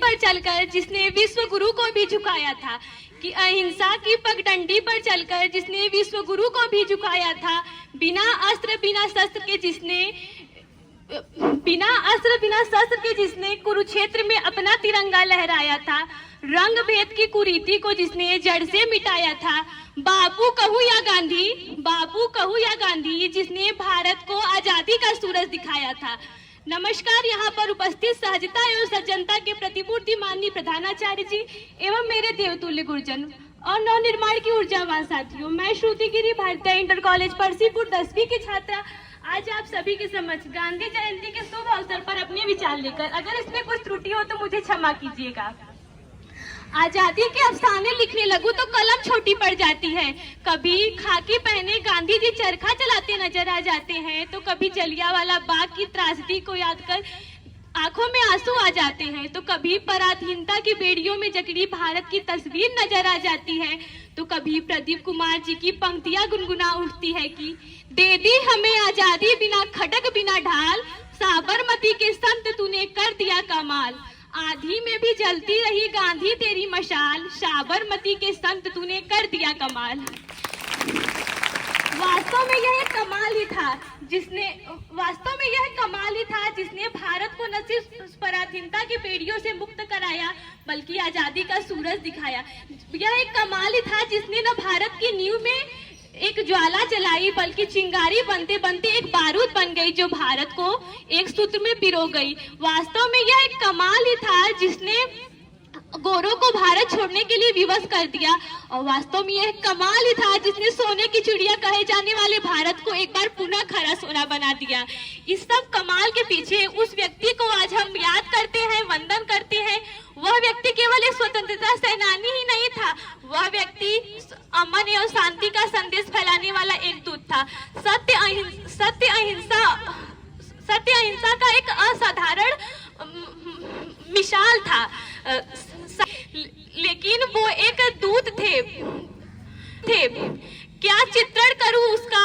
पर चलकर जिसने विश्व गुरु को भी झुकाया था, कि अहिंसा की पगडंडी पर चलकर जिसने विश्व गुरु को भी झुकाया था, बिना अस्त्र बिना शस्त्र के जिसने कुरुक्षेत्र में अपना तिरंगा लहराया था, रंग भेद की कुरीति को जिसने जड़ से मिटाया था, बापू कहूँ या गांधी जिसने भारत को आजादी का सूरज दिखाया था। नमस्कार। यहाँ पर उपस्थित सहजता एवं सज्जनता के प्रतिमूर्ति माननीय प्रधानाचार्य जी एवं मेरे देवतुल्य गुरुजन और नवनिर्माण की ऊर्जावान साथियों, मैं श्रुति गिरी भारतीय इंटर कॉलेज परसीपुर 10वीं की छात्रा आज आप सभी के समक्ष गांधी जयंती के शुभ अवसर पर अपने विचार लेकर, अगर इसमें कुछ त्रुटि हो तो मुझे क्षमा कीजिएगा। आजादी के अफसाने लिखने लगूं तो कलम छोटी पड़ जाती है। कभी खाकी पहने गांधी जी चरखा चलाते नजर आ जाते हैं, तो कभी जलियांवाला बाग की त्रासदी को याद कर आंखों में आंसू आ जाते हैं, तो कभी पराधीनता की बेड़ियों में जकड़ी भारत की तस्वीर नजर आ जाती है, तो कभी प्रदीप कुमार जी की पंक्तियां गुनगुना उठती है कि दे दी हमें आजादी बिना खटक बिना ढाल, साबरमती के संत तूने कर दिया कमाल, आधी में भी जलती रही गांधी तेरी मशाल, साबरमती के संत तूने कर दिया कमाल। वास्तव में यह कमाल ही था जिसने भारत को न सिर्फ पराधीनता की बेड़ियों से मुक्त कराया बल्कि आजादी का सूरज दिखाया। यह एक कमाल ही था जिसने न भारत की नींव में एक ज्वाला जलाई बल्कि चिंगारी बनते बनते एक बारूद बन गई जो भारत को एक सूत्र में पिरो गई। वास्तव में यह एक कमाल ही था जिसने गोरों को भारत छोड़ने के लिए विवश कर दिया, और वास्तव में यह कमाल ही था जिसने सोने की चिड़िया कहे जाने वाले भारत को एक बार पुनः खरा सोना बना दिया। इस सब कमाल के पीछे उस व्यक्ति को आज हम याद करते हैं, वंदन करते हैं। वह व्यक्ति केवल एक स्वतंत्रता सेनानी ही नहीं था, वह व्यक्ति अमन एवं शांति का संदेश फैलाने वाला एक दूत था। सत्य अहिंसा का एक असाधारण मिसाल था, लेकिन वो एक दूत थे। क्या चित्रण करूं उसका